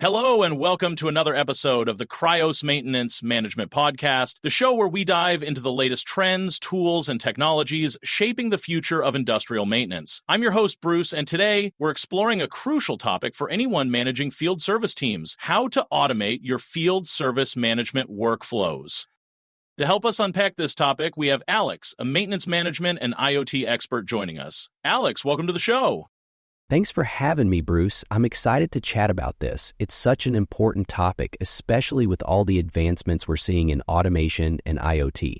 Hello and welcome to another episode of the Cryos Maintenance Management Podcast, the show where we dive into the latest trends, tools, and technologies shaping the future of industrial maintenance. I'm your host, Bruce, and today we're exploring a crucial topic for anyone managing field service teams: how to automate your field service management workflows. To help us unpack this topic, we have Alex, a maintenance management and IoT expert, joining us. Alex, welcome to the show. Thanks for having me, Bruce. I'm excited to chat about this. It's such an important topic, especially with all the advancements we're seeing in automation and IoT.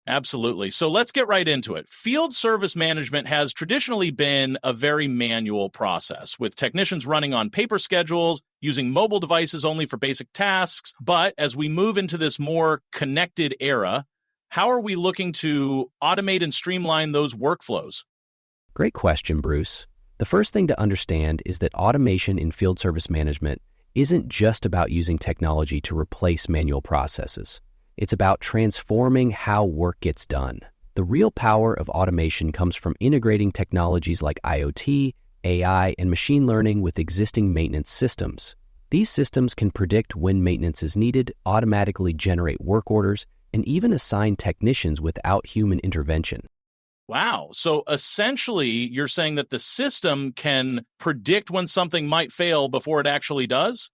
Absolutely. So let's get right into it. Field service management has traditionally been a very manual process, with technicians running on paper schedules, using mobile devices only for basic tasks. But as we move into this more connected era, how are we looking to automate and streamline those workflows? Great question, Bruce. The first thing to understand is that automation in field service management isn't just about using technology to replace manual processes. It's about transforming how work gets done. The real power of automation comes from integrating technologies like IoT, AI, and machine learning with existing maintenance systems. These systems can predict when maintenance is needed, automatically generate work orders, and even assign technicians without human intervention. Wow. So essentially, you're saying that the system can predict when something might fail before it actually does?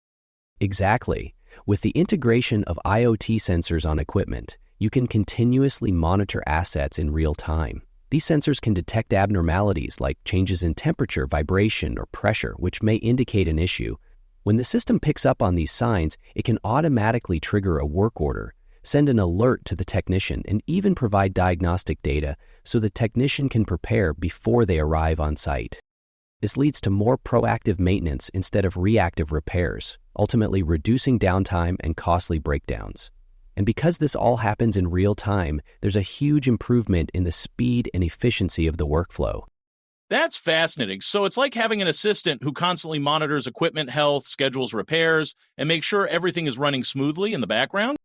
Exactly. With the integration of IoT sensors on equipment, you can continuously monitor assets in real time. These sensors can detect abnormalities like changes in temperature, vibration, or pressure, which may indicate an issue. When the system picks up on these signs, it can automatically trigger a work order, send an alert to the technician, and even provide diagnostic data so the technician can prepare before they arrive on site. This leads to more proactive maintenance instead of reactive repairs, ultimately reducing downtime and costly breakdowns. And because this all happens in real time, there's a huge improvement in the speed and efficiency of the workflow. That's fascinating. So it's like having an assistant who constantly monitors equipment health, schedules repairs, and makes sure everything is running smoothly in the background?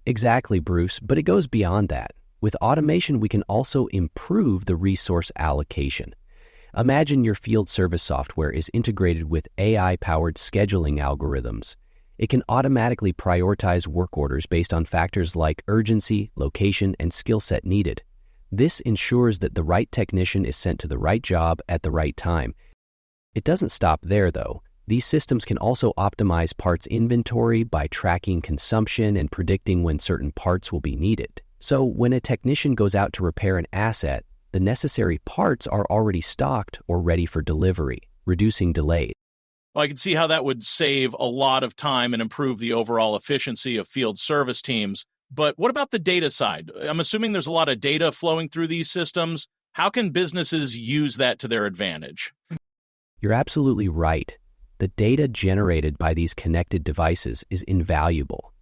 Exactly, Bruce, but it goes beyond that. With automation, we can also improve the resource allocation. Imagine your field service software is integrated with AI-powered scheduling algorithms. It can automatically prioritize work orders based on factors like urgency, location, and skill set needed. This ensures that the right technician is sent to the right job at the right time. It doesn't stop there, though. These systems can also optimize parts inventory by tracking consumption and predicting when certain parts will be needed. So when a technician goes out to repair an asset, the necessary parts are already stocked or ready for delivery, reducing delays. Well, I can see how that would save a lot of time and improve the overall efficiency of field service teams. But what about the data side? I'm assuming there's a lot of data flowing through these systems. How can businesses use that to their advantage? You're absolutely right. The data generated by these connected devices is invaluable.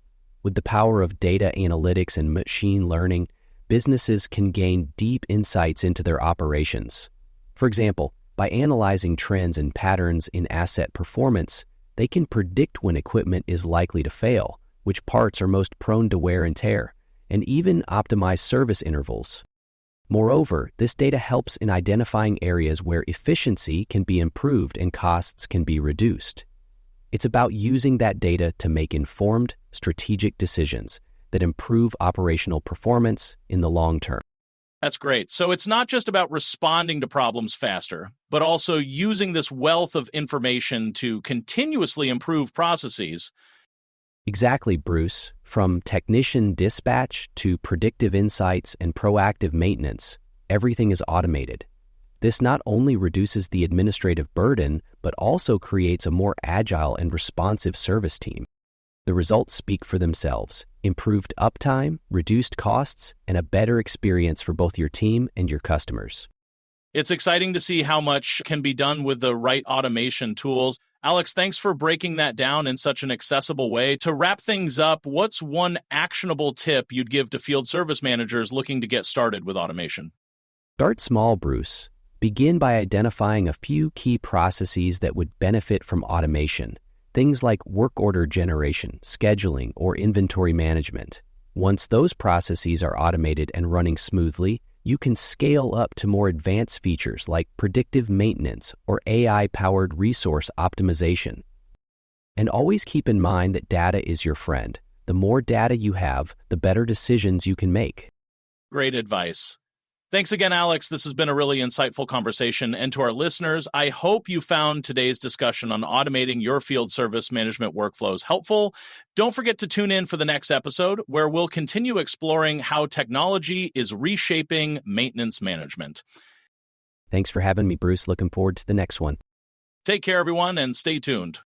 With the power of data analytics and machine learning, businesses can gain deep insights into their operations. For example, by analyzing trends and patterns in asset performance, they can predict when equipment is likely to fail, which parts are most prone to wear and tear, and even optimize service intervals. Moreover, this data helps in identifying areas where efficiency can be improved and costs can be reduced. It's about using that data to make informed, strategic decisions that improve operational performance in the long term. That's great. So it's not just about responding to problems faster, but also using this wealth of information to continuously improve processes. Exactly, Bruce. From technician dispatch to predictive insights and proactive maintenance, everything is automated. This not only reduces the administrative burden, but also creates a more agile and responsive service team. The results speak for themselves: improved uptime, reduced costs, and a better experience for both your team and your customers. It's exciting to see how much can be done with the right automation tools. Alex, thanks for breaking that down in such an accessible way. To wrap things up, what's one actionable tip you'd give to field service managers looking to get started with automation? Start small, Bruce. Begin by identifying a few key processes that would benefit from automation. Things like work order generation, scheduling, or inventory management. Once those processes are automated and running smoothly, you can scale up to more advanced features like predictive maintenance or AI-powered resource optimization. And always keep in mind that data is your friend. The more data you have, the better decisions you can make. Great advice. Thanks again, Alex. This has been a really insightful conversation. And to our listeners, I hope you found today's discussion on automating your field service management workflows helpful. Don't forget to tune in for the next episode, where we'll continue exploring how technology is reshaping maintenance management. Thanks for having me, Bruce. Looking forward to the next one. Take care, everyone, and stay tuned.